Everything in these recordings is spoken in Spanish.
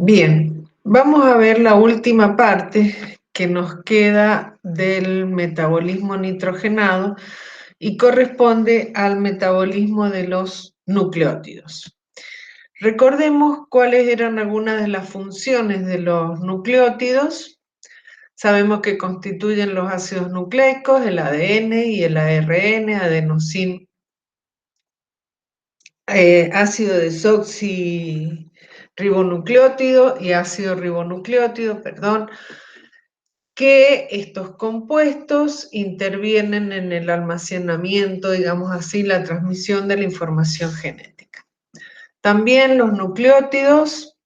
Bien, vamos a ver la última parte que nos queda del metabolismo nitrogenado y corresponde al metabolismo de los nucleótidos. Recordemos cuáles eran algunas de las funciones de los nucleótidos. Sabemos que constituyen los ácidos nucleicos, el ADN y el ARN, adenosín, ácido desoxirribonucleótido y ácido ribonucleótido, perdón, que estos compuestos intervienen en el almacenamiento, digamos así, la transmisión de la información genética. También los nucleótidos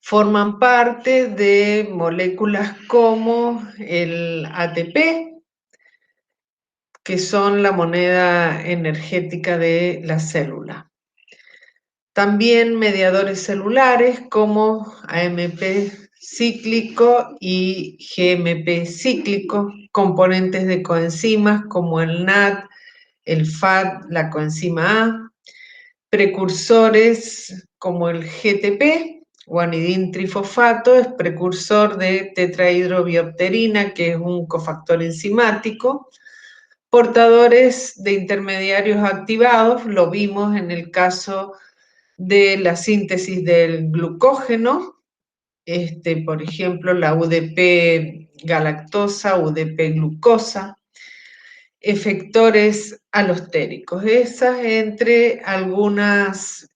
forman parte de moléculas como el ATP, que son la moneda energética de la célula. También mediadores celulares como AMP cíclico y GMP cíclico, componentes de coenzimas como el NAD, el FAD, la coenzima A, precursores como el GTP, guanidín trifosfato, es precursor de tetrahidrobiopterina, que es un cofactor enzimático, portadores de intermediarios activados, lo vimos en el caso de la síntesis del glucógeno, por ejemplo, la UDP galactosa, UDP glucosa, efectores alostéricos, esas entre algunas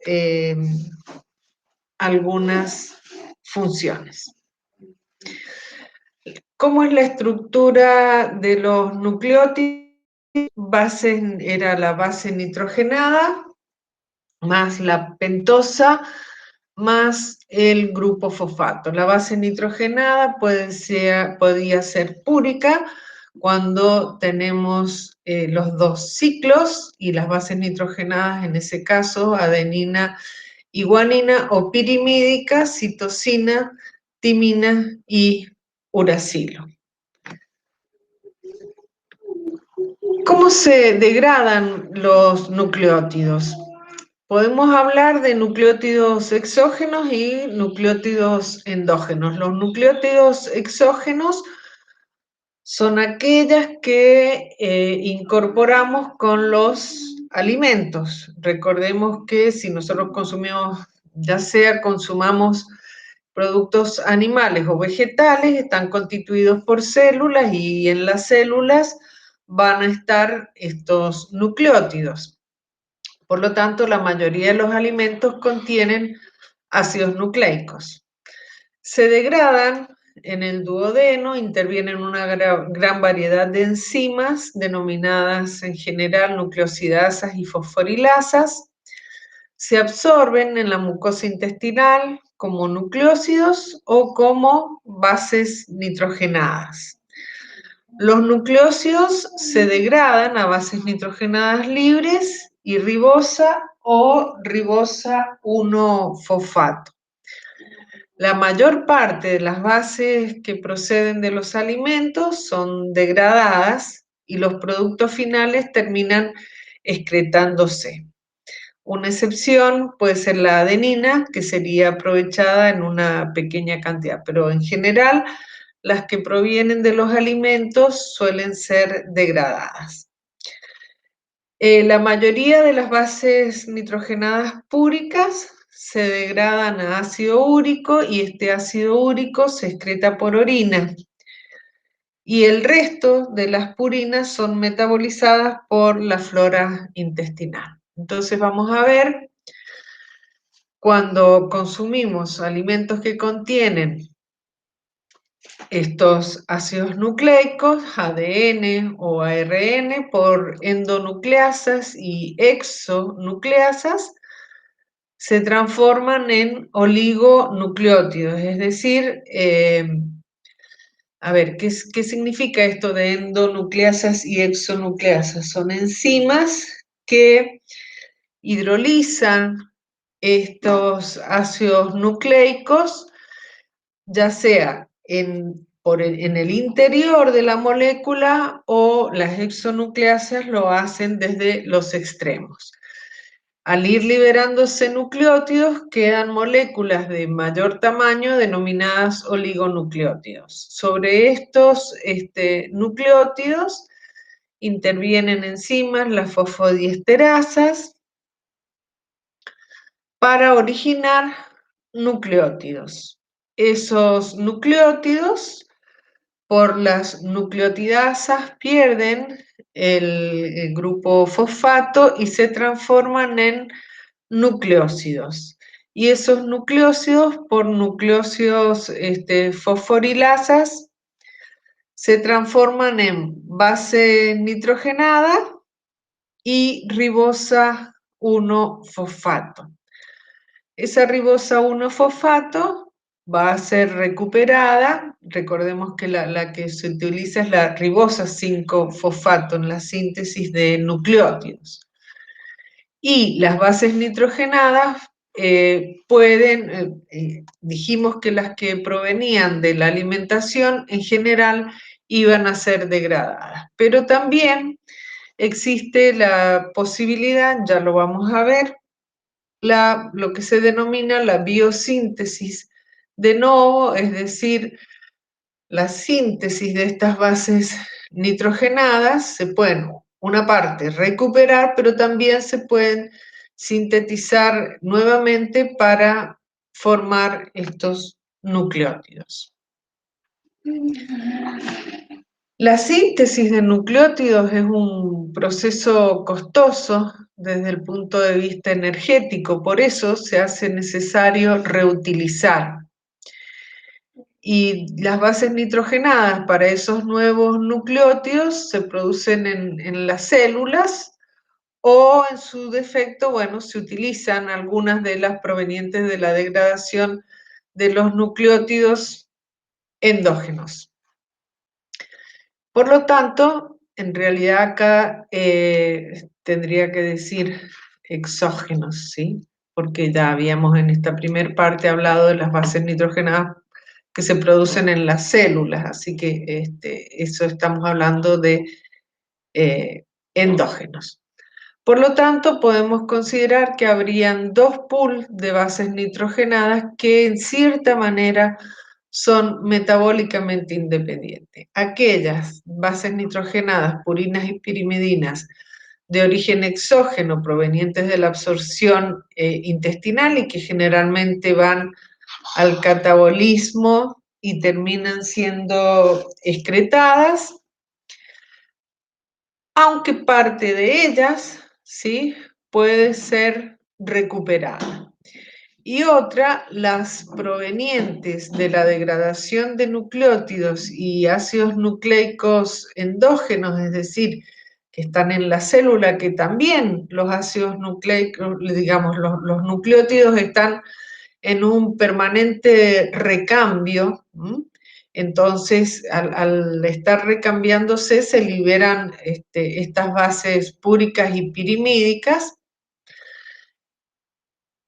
funciones. ¿Cómo es la estructura de los nucleótidos? Era la base nitrogenada, más la pentosa, más el grupo fosfato. La base nitrogenada podía ser púrica cuando tenemos los dos ciclos y las bases nitrogenadas, en ese caso, adenina y guanina, o pirimídica, citosina, timina y uracilo. ¿Cómo se degradan los nucleótidos? Podemos hablar de nucleótidos exógenos y nucleótidos endógenos. Los nucleótidos exógenos son aquellas que incorporamos con los alimentos. Recordemos que si nosotros consumimos, ya sea consumamos productos animales o vegetales, están constituidos por células y en las células van a estar estos nucleótidos. Por lo tanto, la mayoría de los alimentos contienen ácidos nucleicos. Se degradan en el duodeno, intervienen una gran variedad de enzimas, denominadas en general nucleosidasas y fosforilasas. Se absorben en la mucosa intestinal como nucleósidos o como bases nitrogenadas. Los nucleósidos se degradan a bases nitrogenadas libres y ribosa o ribosa 1-fosfato. La mayor parte de las bases que proceden de los alimentos son degradadas y los productos finales terminan excretándose. Una excepción puede ser la adenina, que sería aprovechada en una pequeña cantidad, pero en general las que provienen de los alimentos suelen ser degradadas. La mayoría de las bases nitrogenadas púricas se degradan a ácido úrico y este ácido úrico se excreta por orina. Y el resto de las purinas son metabolizadas por la flora intestinal. Entonces vamos a ver, cuando consumimos alimentos que contienen estos ácidos nucleicos, ADN o ARN, por endonucleasas y exonucleasas, se transforman en oligonucleótidos, es decir, a ver, ¿qué significa esto de endonucleasas y exonucleasas? Son enzimas que hidrolizan estos ácidos nucleicos, ya sea en el interior de la molécula, o las exonucleasas lo hacen desde los extremos. Al ir liberándose nucleótidos, quedan moléculas de mayor tamaño denominadas oligonucleótidos. Sobre estos nucleótidos intervienen enzimas, las fosfodiesterasas, para originar nucleótidos. Esos nucleótidos, por las nucleotidasas, pierden el grupo fosfato y se transforman en nucleósidos. Y esos nucleósidos, por nucleósidos fosforilasas, se transforman en base nitrogenada y ribosa 1-fosfato. Esa ribosa 1-fosfato va a ser recuperada. Recordemos que la que se utiliza es la ribosa 5-fosfato en la síntesis de nucleótidos. Y las bases nitrogenadas dijimos que las que provenían de la alimentación en general iban a ser degradadas, pero también existe la posibilidad, ya lo vamos a ver, lo que se denomina la biosíntesis de novo, es decir, la síntesis de estas bases nitrogenadas se pueden, una parte, recuperar, pero también se pueden sintetizar nuevamente para formar estos nucleótidos. La síntesis de nucleótidos es un proceso costoso desde el punto de vista energético, por eso se hace necesario reutilizar. Y las bases nitrogenadas para esos nuevos nucleótidos se producen en las células o en su defecto, bueno, se utilizan algunas de las provenientes de la degradación de los nucleótidos endógenos. Por lo tanto, en realidad acá tendría que decir exógenos, ¿sí? Porque ya habíamos en esta primera parte hablado de las bases nitrogenadas que se producen en las células, así que eso estamos hablando de endógenos. Por lo tanto, podemos considerar que habrían dos pools de bases nitrogenadas que en cierta manera son metabólicamente independientes. Aquellas bases nitrogenadas, purinas y pirimidinas, de origen exógeno provenientes de la absorción intestinal y que generalmente van al catabolismo y terminan siendo excretadas, aunque parte de ellas, ¿sí?, puede ser recuperada. Y otra, las provenientes de la degradación de nucleótidos y ácidos nucleicos endógenos, es decir, que están en la célula, que también los ácidos nucleicos, digamos, los nucleótidos están en un permanente recambio. Entonces, al estar recambiándose, se liberan estas bases púricas y pirimídicas.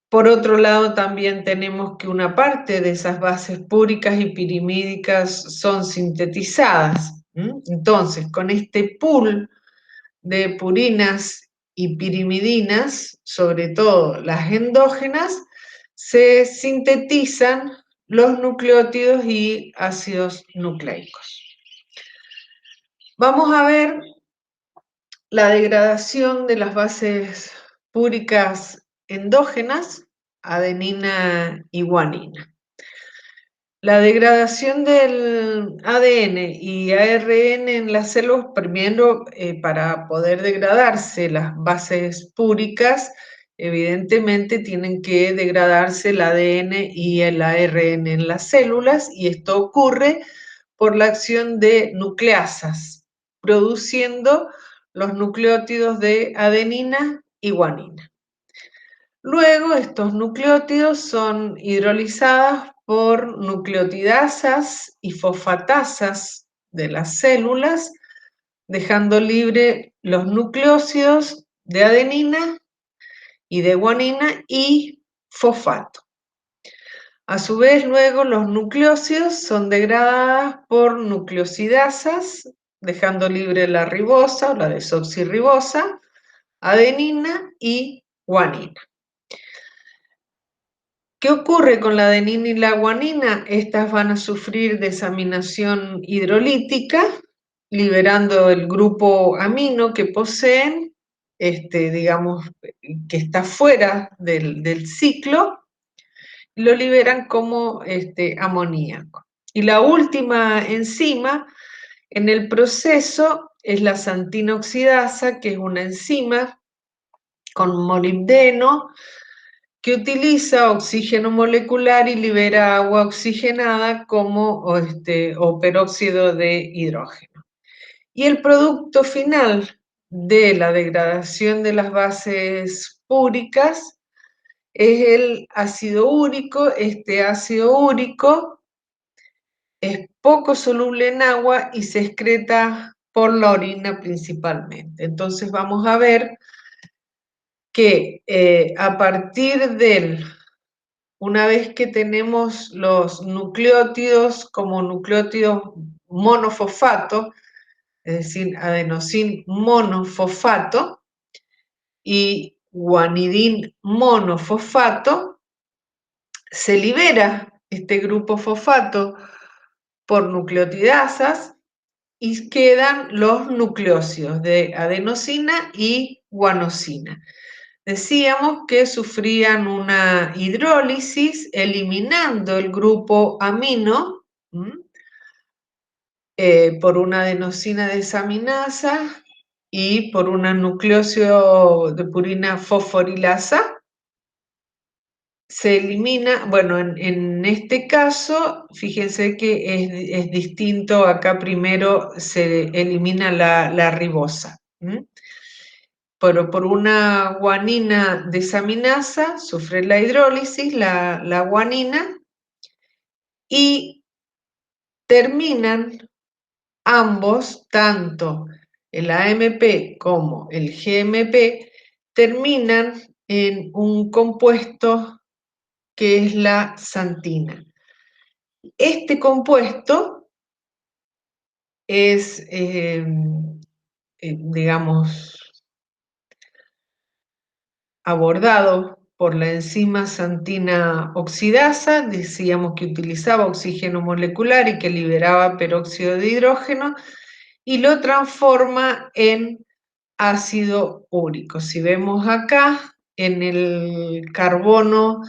Por otro lado, también tenemos que una parte de esas bases púricas y pirimídicas son sintetizadas. Entonces, con este pool de purinas y pirimidinas, sobre todo las endógenas, se sintetizan los nucleótidos y ácidos nucleicos. Vamos a ver la degradación de las bases púricas endógenas, adenina y guanina. La degradación del ADN y ARN en las células, primero, para poder degradarse las bases púricas, evidentemente tienen que degradarse el ADN y el ARN en las células, y esto ocurre por la acción de nucleasas, produciendo los nucleótidos de adenina y guanina. Luego, estos nucleótidos son hidrolizados por nucleotidasas y fosfatasas de las células, dejando libre los nucleósidos de adenina y de guanina y fosfato. A su vez, luego los nucleósidos son degradados por nucleosidasas, dejando libre la ribosa o la desoxirribosa, adenina y guanina. ¿Qué ocurre con la adenina y la guanina? Estas van a sufrir desaminación hidrolítica, liberando el grupo amino que poseen, digamos, que está fuera del ciclo, lo liberan como amoníaco. Y la última enzima en el proceso es la xantina oxidasa, que es una enzima con molibdeno, que utiliza oxígeno molecular y libera agua oxigenada como o peróxido de hidrógeno. Y el producto final de la degradación de las bases púricas es el ácido úrico. Este ácido úrico es poco soluble en agua y se excreta por la orina principalmente. Entonces vamos a ver que a partir una vez que tenemos los nucleótidos como nucleótidos monofosfato, es decir, adenosin monofosfato y guanidín monofosfato, se libera este grupo fosfato por nucleotidasas y quedan los nucleósidos de adenosina y guanosina. Decíamos que sufrían una hidrólisis eliminando el grupo amino por una adenosina desaminasa y por una nucleósido de purina fosforilasa. Se elimina, bueno, en este caso, fíjense que es distinto, acá primero se elimina la ribosa. Pero por una guanina desaminasa sufre la hidrólisis, la guanina, y terminan ambos, tanto el AMP como el GMP, terminan en un compuesto que es la xantina. Este compuesto es, digamos, abordado por la enzima xantina oxidasa. Decíamos que utilizaba oxígeno molecular y que liberaba peróxido de hidrógeno, y lo transforma en ácido úrico. Si vemos acá, en el carbono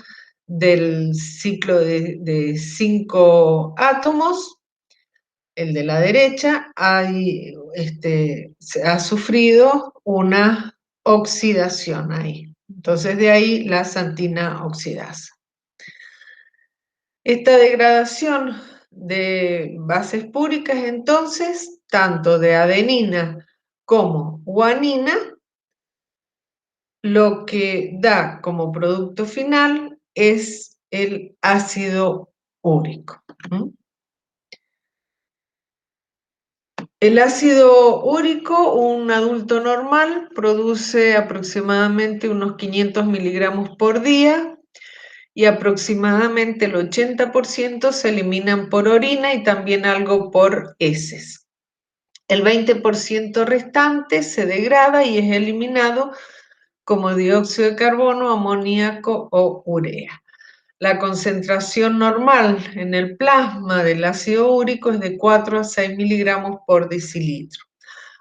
del ciclo de 5 átomos, el de la derecha, se ha sufrido una oxidación ahí. Entonces de ahí la xantina oxidasa. Esta degradación de bases púricas, entonces, tanto de adenina como guanina, lo que da como producto final es el ácido úrico. El ácido úrico, un adulto normal, produce aproximadamente unos 500 miligramos por día y aproximadamente el 80% se eliminan por orina y también algo por heces. El 20% restante se degrada y es eliminado como dióxido de carbono, amoníaco o urea. La concentración normal en el plasma del ácido úrico es de 4 a 6 miligramos por decilitro.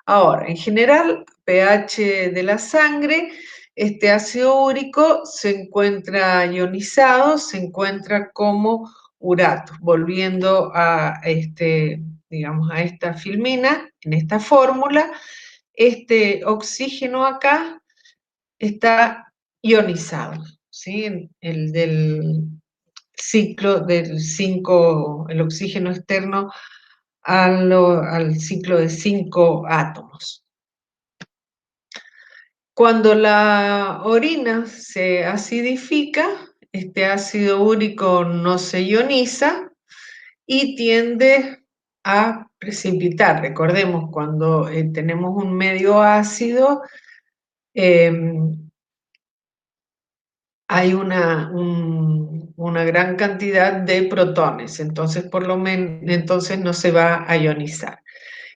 Ahora, en general, pH de la sangre, este ácido úrico se encuentra ionizado, se encuentra como urato, volviendo a, digamos, a esta filmina, en esta fórmula. Este oxígeno acá está ionizado, ¿sí? El del ciclo del 5, el oxígeno externo al ciclo de 5 átomos. Cuando la orina se acidifica, este ácido úrico no se ioniza y tiende a precipitar. Recordemos, cuando tenemos un medio ácido, hay una gran cantidad de protones, entonces entonces no se va a ionizar.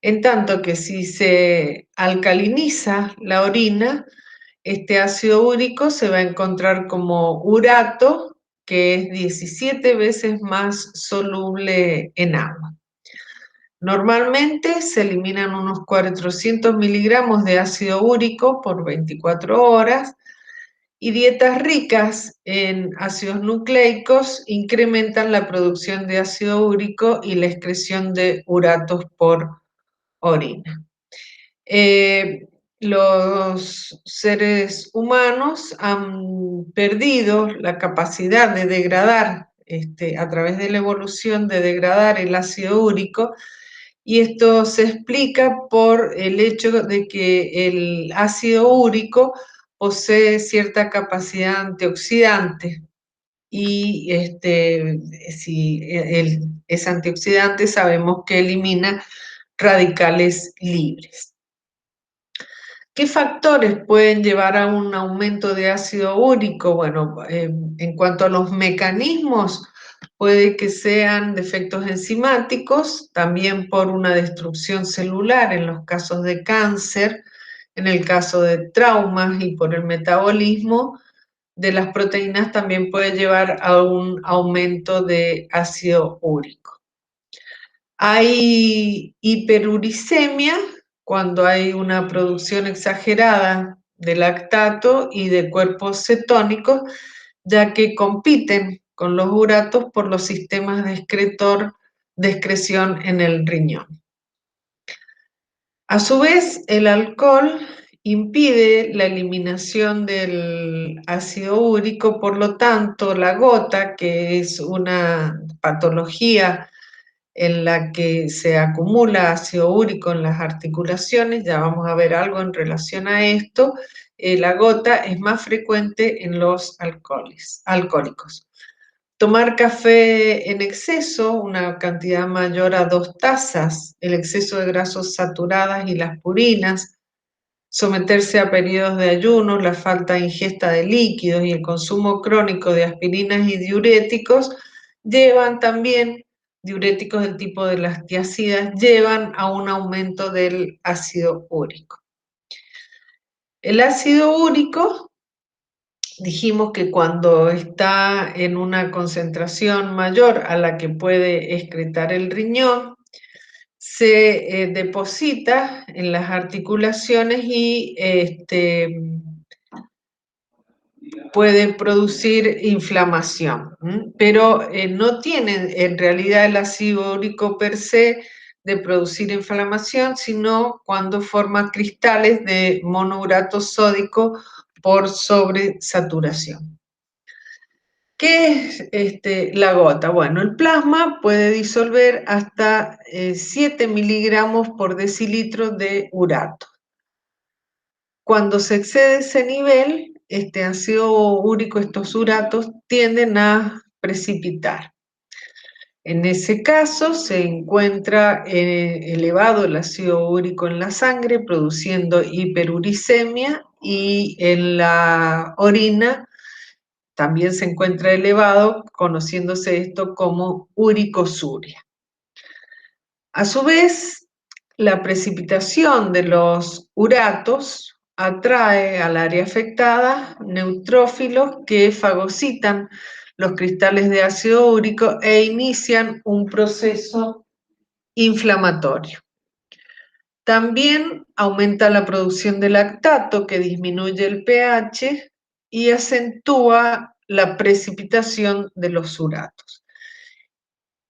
En tanto que si se alcaliniza la orina, este ácido úrico se va a encontrar como urato, que es 17 veces más soluble en agua. Normalmente se eliminan unos 400 miligramos de ácido úrico por 24 horas y dietas ricas en ácidos nucleicos incrementan la producción de ácido úrico y la excreción de uratos por orina. Los seres humanos han perdido la capacidad de degradar, a través de la evolución, de degradar el ácido úrico, y esto se explica por el hecho de que el ácido úrico posee cierta capacidad antioxidante y si es antioxidante sabemos que elimina radicales libres. ¿Qué factores pueden llevar a un aumento de ácido úrico? Bueno, en cuanto a los mecanismos, puede que sean defectos enzimáticos, también por una destrucción celular en los casos de cáncer, en el caso de traumas y por el metabolismo de las proteínas también puede llevar a un aumento de ácido úrico. Hay hiperuricemia cuando hay una producción exagerada de lactato y de cuerpos cetónicos, ya que compiten con los uratos por los sistemas de excreción en el riñón. A su vez, el alcohol impide la eliminación del ácido úrico, por lo tanto, la gota, que es una patología en la que se acumula ácido úrico en las articulaciones, ya vamos a ver algo en relación a esto, la gota es más frecuente en los alcohólicos. Tomar café en exceso, una cantidad mayor a 2 tazas, el exceso de grasas saturadas y las purinas, someterse a periodos de ayuno, la falta de ingesta de líquidos y el consumo crónico de aspirinas y diuréticos llevan también, diuréticos del tipo de las tiazidas, llevan a un aumento del ácido úrico. El ácido úrico, dijimos que cuando está en una concentración mayor a la que puede excretar el riñón, se deposita en las articulaciones y puede producir inflamación, pero no tiene en realidad el ácido úrico per se de producir inflamación, sino cuando forma cristales de monourato sódico por sobresaturación. ¿Qué es la gota? Bueno, el plasma puede disolver hasta 7 miligramos por decilitro de urato. Cuando se excede ese nivel, este ácido úrico, estos uratos, tienden a precipitar. En ese caso se encuentra elevado el ácido úrico en la sangre, produciendo hiperuricemia, y en la orina también se encuentra elevado, conociéndose esto como uricosuria. A su vez, la precipitación de los uratos atrae al área afectada neutrófilos que fagocitan los cristales de ácido úrico e inician un proceso inflamatorio. También aumenta la producción de lactato, que disminuye el pH y acentúa la precipitación de los uratos.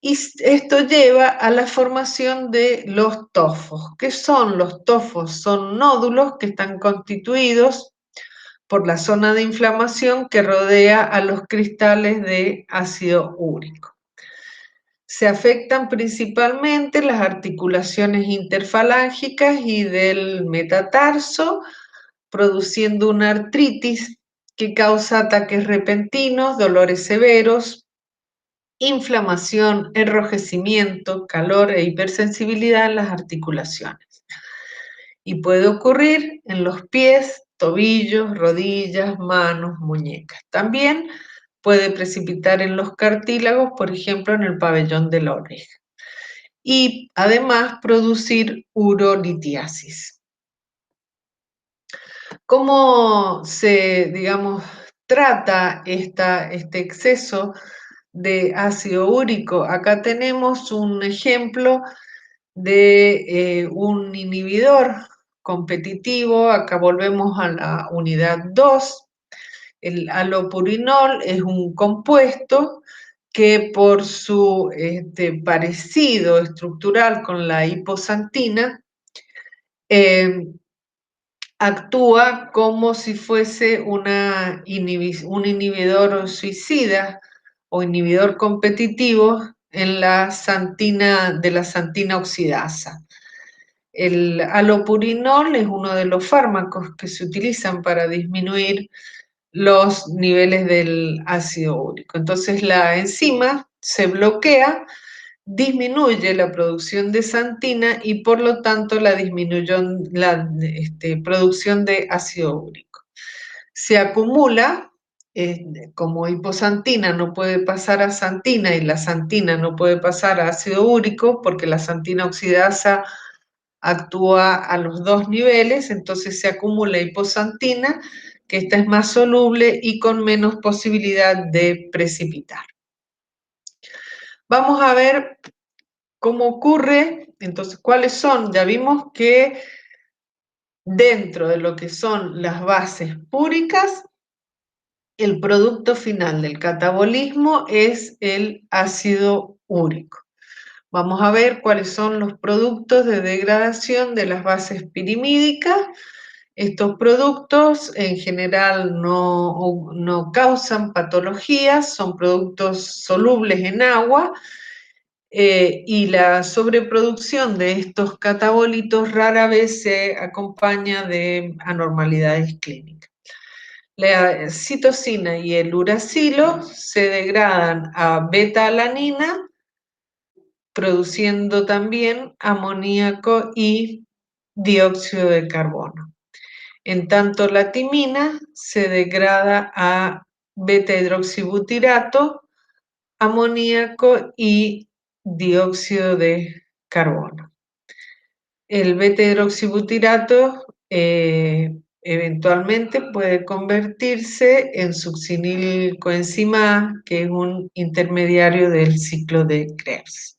Y esto lleva a la formación de los tofos. ¿Qué son los tofos? Son nódulos que están constituidos por la zona de inflamación que rodea a los cristales de ácido úrico. Se afectan principalmente las articulaciones interfalángicas y del metatarso, produciendo una artritis que causa ataques repentinos, dolores severos, inflamación, enrojecimiento, calor e hipersensibilidad en las articulaciones. Y puede ocurrir en los pies, tobillos, rodillas, manos, muñecas. También puede precipitar en los cartílagos, por ejemplo, en el pabellón de la oreja. Y además producir urolitiasis. ¿Cómo se, digamos, trata este exceso de ácido úrico? Acá tenemos un ejemplo de un inhibidor competitivo. Acá volvemos a la unidad 2. El alopurinol es un compuesto que por su parecido estructural con la hiposantina, eh, actúa como si fuese un inhibidor suicida o inhibidor competitivo en la de la santina oxidasa. El alopurinol es uno de los fármacos que se utilizan para disminuir los niveles del ácido úrico. Entonces la enzima se bloquea, disminuye la producción de santina y por lo tanto la producción de ácido úrico. Se acumula, como hiposantina no puede pasar a santina y la santina no puede pasar a ácido úrico porque la santina oxidasa actúa a los dos niveles, entonces se acumula hiposantina, que esta es más soluble y con menos posibilidad de precipitar. Vamos a ver cómo ocurre, entonces, cuáles son. Ya vimos que dentro de lo que son las bases púricas, el producto final del catabolismo es el ácido úrico. Vamos a ver cuáles son los productos de degradación de las bases pirimídicas. Estos productos en general no causan patologías, son productos solubles en agua, y la sobreproducción de estos catabolitos rara vez se acompaña de anormalidades clínicas. La citosina y el uracilo se degradan a beta-alanina, produciendo también amoníaco y dióxido de carbono. En tanto, la timina se degrada a beta-hidroxibutirato, amoníaco y dióxido de carbono. El beta-hidroxibutirato eventualmente puede convertirse en succinilcoenzima A, que es un intermediario del ciclo de Krebs.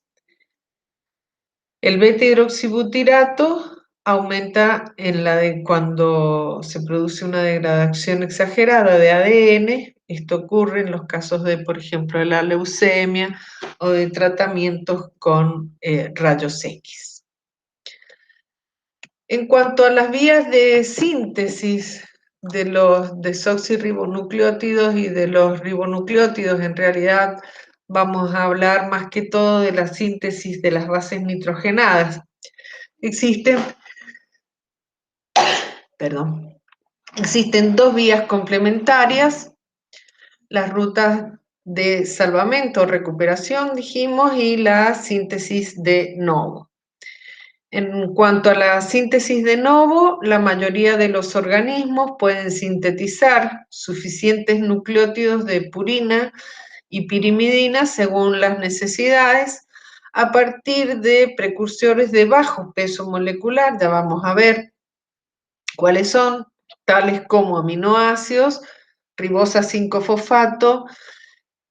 El beta-hidroxibutirato aumenta cuando se produce una degradación exagerada de ADN. Esto ocurre en los casos de, por ejemplo, de la leucemia o de tratamientos con rayos X. En cuanto a las vías de síntesis de los desoxirribonucleótidos y de los ribonucleótidos, en realidad vamos a hablar más que todo de la síntesis de las bases nitrogenadas. Existen dos vías complementarias, las rutas de salvamento o recuperación, dijimos, y la síntesis de novo. En cuanto a la síntesis de novo, la mayoría de los organismos pueden sintetizar suficientes nucleótidos de purina y pirimidina según las necesidades, a partir de precursores de bajo peso molecular. Ya vamos a ver cuáles son, tales como aminoácidos, ribosa 5-fosfato,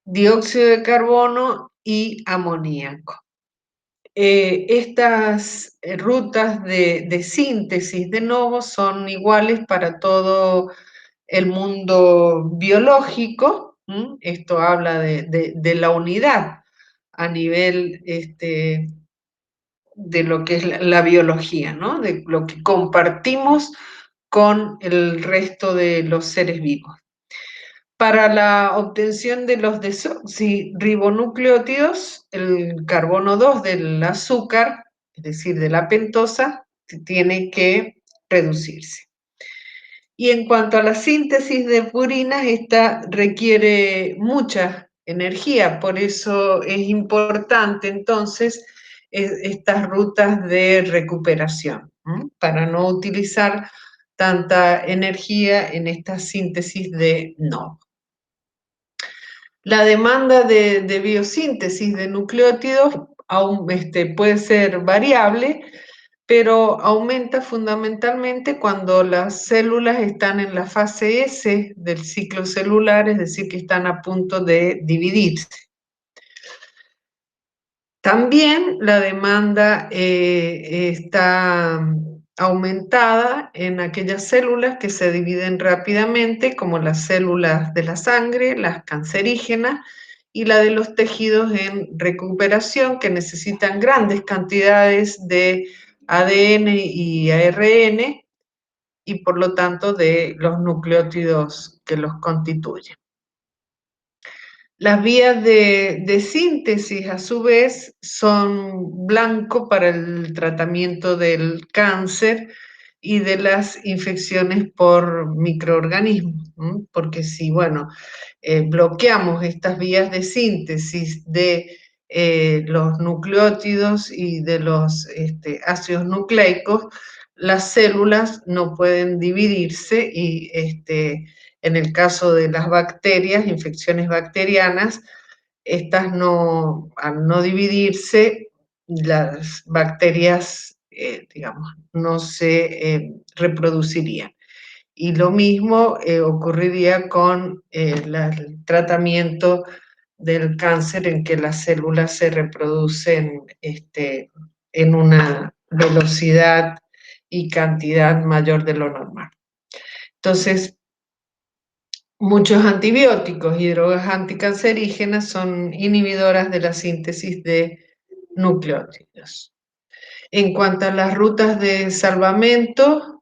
dióxido de carbono y amoníaco. Estas rutas de síntesis de novo son iguales para todo el mundo biológico. Esto habla de la unidad a nivel de lo que es la biología, ¿no? De lo que compartimos con el resto de los seres vivos. Para la obtención de los desoxirribonucleótidos, el carbono 2 del azúcar, es decir, de la pentosa, tiene que reducirse. Y en cuanto a la síntesis de purinas, esta requiere mucha energía, por eso es importante entonces estas rutas de recuperación, para no utilizar tanta energía en esta síntesis de novo. La demanda de biosíntesis de nucleótidos aún puede ser variable, pero aumenta fundamentalmente cuando las células están en la fase S del ciclo celular, es decir, que están a punto de dividirse. También la demanda está aumentada en aquellas células que se dividen rápidamente, como las células de la sangre, las cancerígenas, y la de los tejidos en recuperación, que necesitan grandes cantidades de ADN y ARN, y por lo tanto de los nucleótidos que los constituyen. Las vías de síntesis, a su vez, son blanco para el tratamiento del cáncer y de las infecciones por microorganismos, porque si, bueno, bloqueamos estas vías de síntesis de los nucleótidos y de los ácidos nucleicos, las células no pueden dividirse y en el caso de las bacterias, infecciones bacterianas, estas no, al no dividirse, las bacterias, digamos, no se reproducirían. Y lo mismo ocurriría con el tratamiento del cáncer, en que las células se reproducen en una velocidad y cantidad mayor de lo normal. Entonces, muchos antibióticos y drogas anticancerígenas son inhibidoras de la síntesis de nucleótidos. En cuanto a las rutas de salvamento,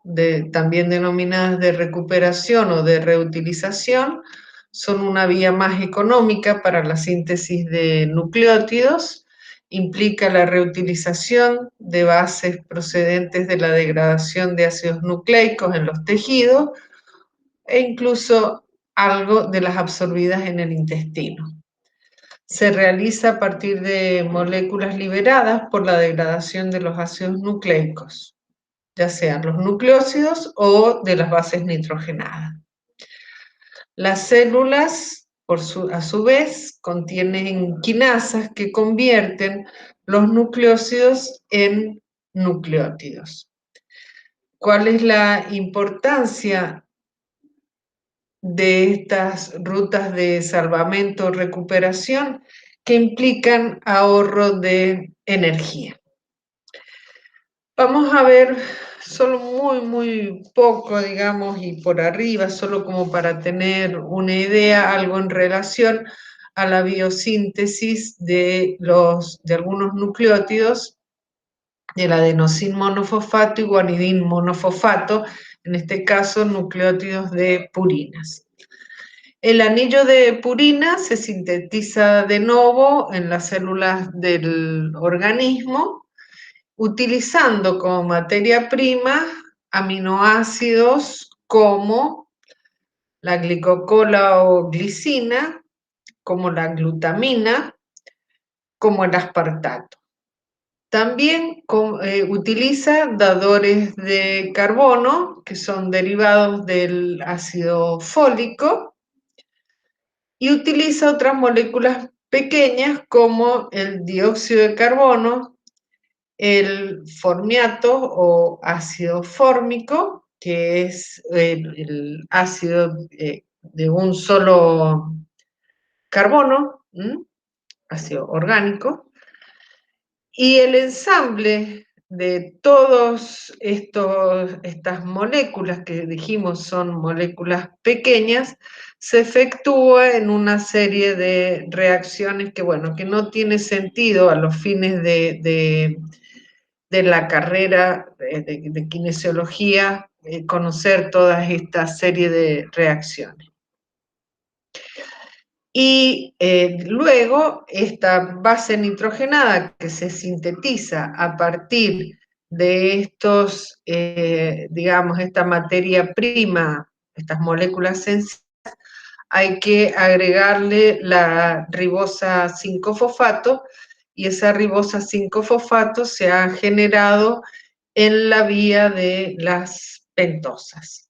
también denominadas de recuperación o de reutilización, son una vía más económica para la síntesis de nucleótidos, implica la reutilización de bases procedentes de la degradación de ácidos nucleicos en los tejidos e incluso algo de las absorbidas en el intestino. Se realiza a partir de moléculas liberadas por la degradación de los ácidos nucleicos, ya sean los nucleósidos o de las bases nitrogenadas. Las células, a su vez, contienen quinasas que convierten los nucleósidos en nucleótidos. ¿Cuál es la importancia de estas rutas de salvamento o recuperación? Que implican ahorro de energía? Vamos a ver solo muy poco, digamos, y por arriba, solo como para tener una idea, algo en relación a la biosíntesis de algunos nucleótidos, del adenosín monofosfato y guanidín monofosfato, en este caso nucleótidos de purinas. El anillo de purina se sintetiza de nuevo en las células del organismo, utilizando como materia prima aminoácidos como la glicocola o glicina, como la glutamina, como el aspartato. También utiliza dadores de carbono, que son derivados del ácido fólico, y utiliza otras moléculas pequeñas como el dióxido de carbono, el formiato o ácido fórmico, que es el ácido de un solo carbono, ácido orgánico, y el ensamble de todas estas moléculas que dijimos son moléculas pequeñas, se efectúa en una serie de reacciones que, bueno, que no tiene sentido a los fines de la carrera de kinesiología, conocer toda esta serie de reacciones. Y luego esta base nitrogenada que se sintetiza a partir de estos, digamos, esta materia prima, estas moléculas sencillas, hay que agregarle la ribosa 5-fosfato, y esa ribosa 5-fosfato se ha generado en la vía de las pentosas.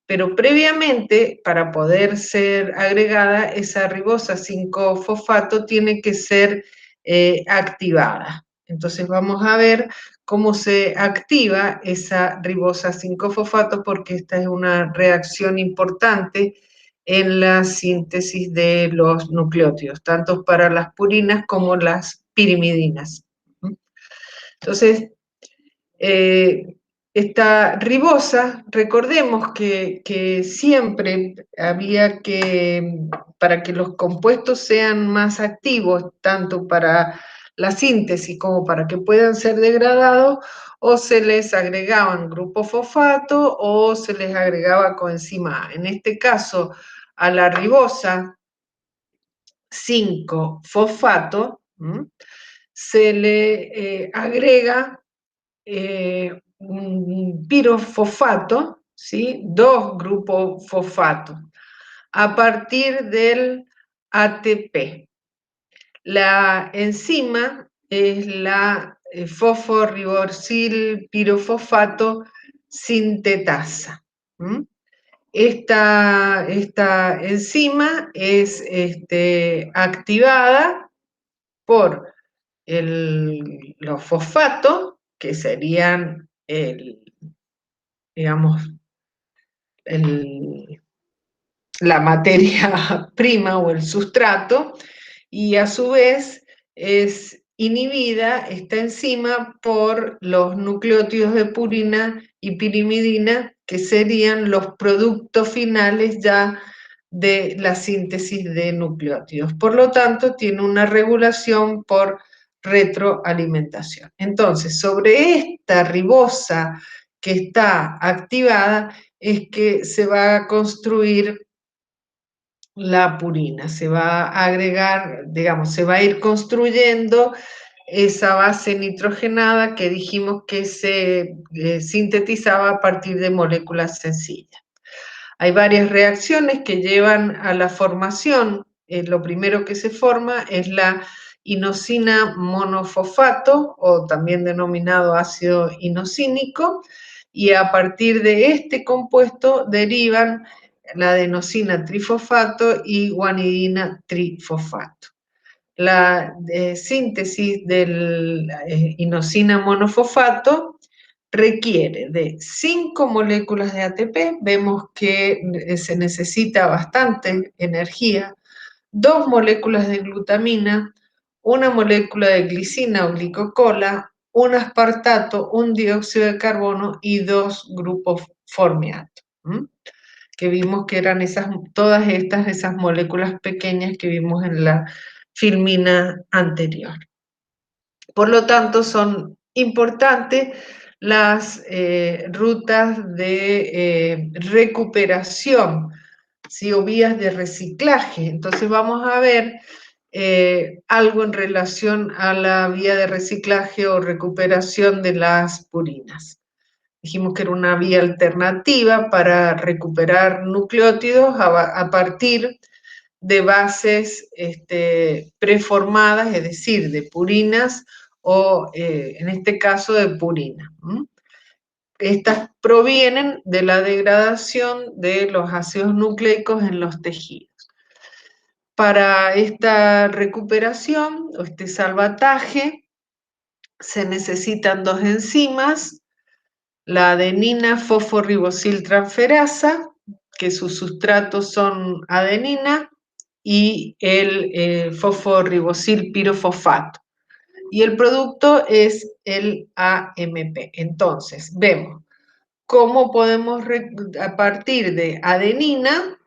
Pero previamente, para poder ser agregada, esa ribosa 5-fosfato tiene que ser activada. Entonces vamos a ver cómo se activa esa ribosa 5-fosfato, porque esta es una reacción importante en la síntesis de los nucleótidos, tanto para las purinas como las pirimidinas. Entonces, esta ribosa, recordemos que siempre había que, para que los compuestos sean más activos, tanto para la síntesis como para que puedan ser degradados, o se les agregaban grupo fosfato o se les agregaba coenzima A. En este caso, a la ribosa 5-fosfato se le agrega un pirofosfato, ¿sí? 2 grupos fosfato, a partir del ATP. La enzima es la fosforibosil pirofosfato sintetasa. Esta enzima es activada por los fosfatos, que serían digamos, la materia prima o el sustrato, y a su vez es inhibida esta enzima por los nucleótidos de purina y pirimidina, que serían los productos finales ya de la síntesis de nucleótidos. Por lo tanto, tiene una regulación por retroalimentación. Entonces, sobre esta ribosa que está activada es que se va a construir la purina, se va a agregar, digamos, se va a ir construyendo esa base nitrogenada que dijimos que se sintetizaba a partir de moléculas sencillas. Hay varias reacciones que llevan a la formación. Lo primero que se forma es la inosina monofosfato, o también denominado ácido inosínico, y a partir de este compuesto derivan la adenosina trifosfato y guanidina trifosfato. La síntesis del inosina monofosfato requiere de 5 moléculas de ATP, vemos que se necesita bastante energía, 2 moléculas de glutamina, una molécula de glicina o glicocola, un aspartato, un dióxido de carbono y 2 grupos formiato, que vimos que eran todas esas moléculas pequeñas que vimos en la filmina anterior. Por lo tanto, son importantes las rutas de recuperación, ¿sí? O vías de reciclaje. Entonces vamos a ver algo en relación a la vía de reciclaje o recuperación de las purinas. Dijimos que era una vía alternativa para recuperar nucleótidos a partir de bases preformadas, es decir, de purinas o en este caso de purina. Estas provienen de la degradación de los ácidos nucleicos en los tejidos. Para esta recuperación o este salvataje se necesitan 2 enzimas, la adenina fosforibosiltransferasa, que sus sustratos son adenina, y el fosforibosil pirofosfato. Y el producto es el AMP. Entonces, vemos cómo podemos, a partir de adenina,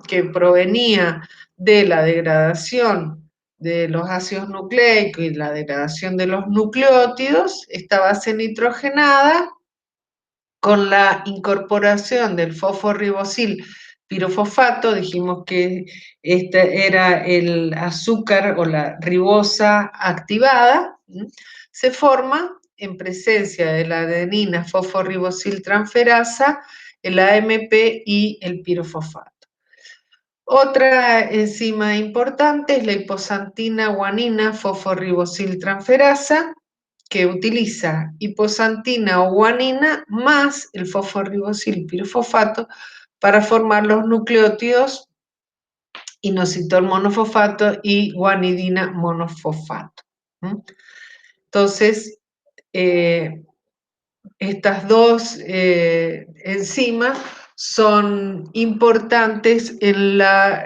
que provenía de la degradación de los ácidos nucleicos y la degradación de los nucleótidos, esta base nitrogenada, con la incorporación del fosforibosil pirofosfato, dijimos que este era el azúcar o la ribosa activada, se forma en presencia de la adenina fosforibosiltransferasa, el AMP y el pirofosfato. Otra enzima importante es la hiposantina guanina fosforibosiltransferasa, que utiliza hiposantina o guanina más el fosforibosil pirofosfato para formar los nucleótidos inositol monofosfato y guanidina monofosfato. Entonces, estas dos enzimas son importantes en la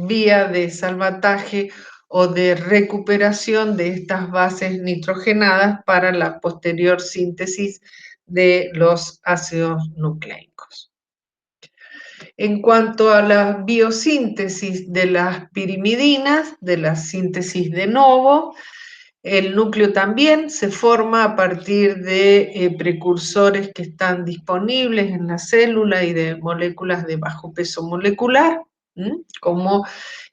vía de salvataje o de recuperación de estas bases nitrogenadas para la posterior síntesis de los ácidos nucleicos. En cuanto a la biosíntesis de las pirimidinas, de la síntesis de novo, el núcleo también se forma a partir de precursores que están disponibles en la célula y de moléculas de bajo peso molecular, como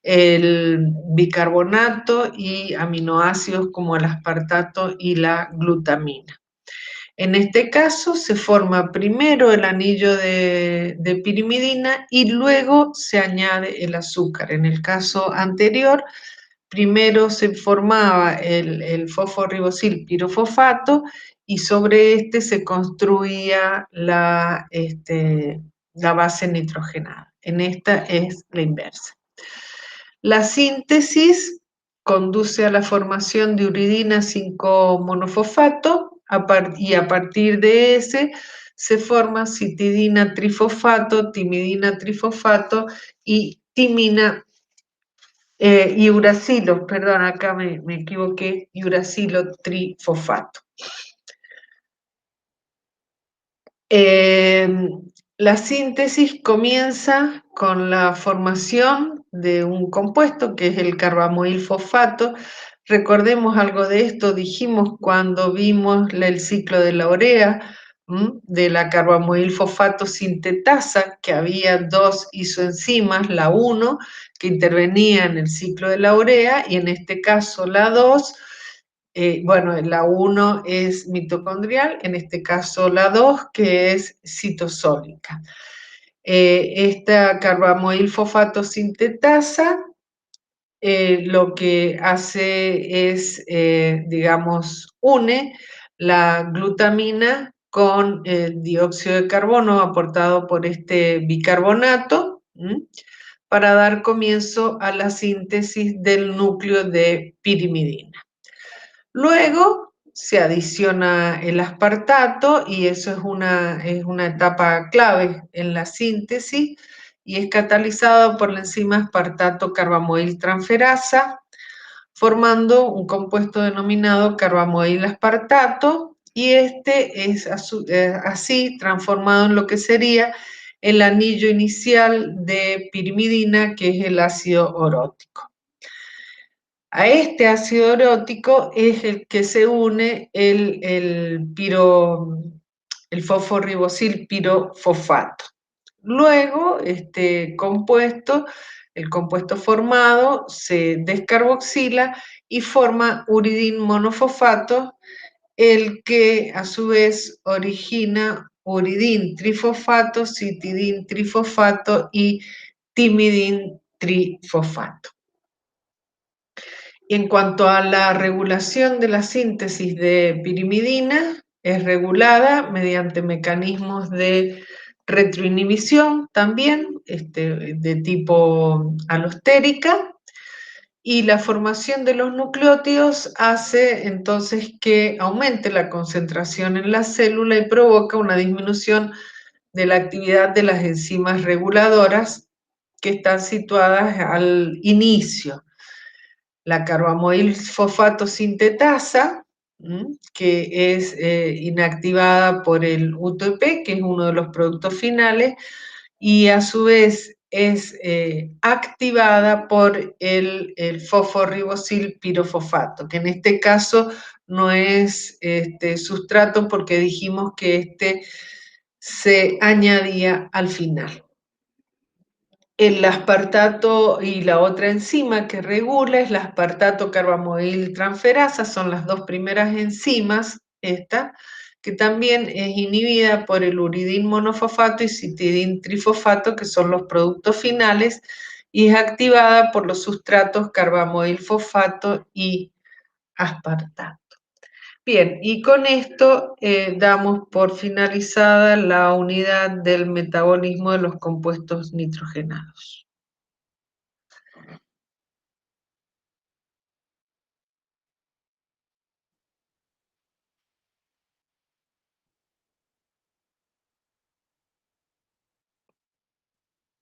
el bicarbonato y aminoácidos como el aspartato y la glutamina. En este caso se forma primero el anillo de pirimidina y luego se añade el azúcar. En el caso anterior, primero se formaba el fosforribosil pirofosfato y sobre este se construía la base nitrogenada. En esta es la inversa. La síntesis conduce a la formación de uridina 5-monofosfato y a partir de ese se forma citidina trifosfato, timidina trifosfato y timina y uracilo, perdón, acá me equivoqué, y uracilo trifosfato. La síntesis comienza con la formación de un compuesto que es el carbamoil fosfato. Recordemos algo de esto, dijimos cuando vimos el ciclo de la urea, de la carbamoil fosfato sintetasa, que había dos isoenzimas, la 1 que intervenía en el ciclo de la urea y en este caso la 2. Bueno, la 1 es mitocondrial, en este caso la 2 que es citosólica. Esta carbamoil fosfato sintetasa lo que hace es, digamos, une la glutamina con el dióxido de carbono aportado por este bicarbonato para dar comienzo a la síntesis del núcleo de pirimidina. Luego se adiciona el aspartato y eso es una etapa clave en la síntesis y es catalizado por la enzima aspartato carbamoil transferasa, formando un compuesto denominado carbamoil aspartato y este es así transformado en lo que sería el anillo inicial de pirimidina, que es el ácido orótico. A este ácido orótico es el que se une el fosforribosil pirofosfato. Luego, este compuesto, el compuesto formado, se descarboxila y forma uridín monofosfato, el que a su vez origina uridín trifosfato, citidín trifosfato y timidín trifosfato. En cuanto a la regulación de la síntesis de pirimidina, es regulada mediante mecanismos de retroinhibición también, de tipo alostérica, y la formación de los nucleótidos hace entonces que aumente la concentración en la célula y provoca una disminución de la actividad de las enzimas reguladoras que están situadas al inicio. La carbamoil fosfato sintetasa, que es inactivada por el UTP, que es uno de los productos finales, y a su vez es activada por el fosforribosil pirofosfato, que en este caso no es sustrato porque dijimos que este se añadía al final. El aspartato y la otra enzima que regula es la aspartato carbamoil transferasa, son las dos primeras enzimas, esta, que también es inhibida por el uridín monofosfato y citidín trifosfato, que son los productos finales, y es activada por los sustratos carbamoil fosfato y aspartato. Bien, y con esto damos por finalizada la unidad del metabolismo de los compuestos nitrogenados.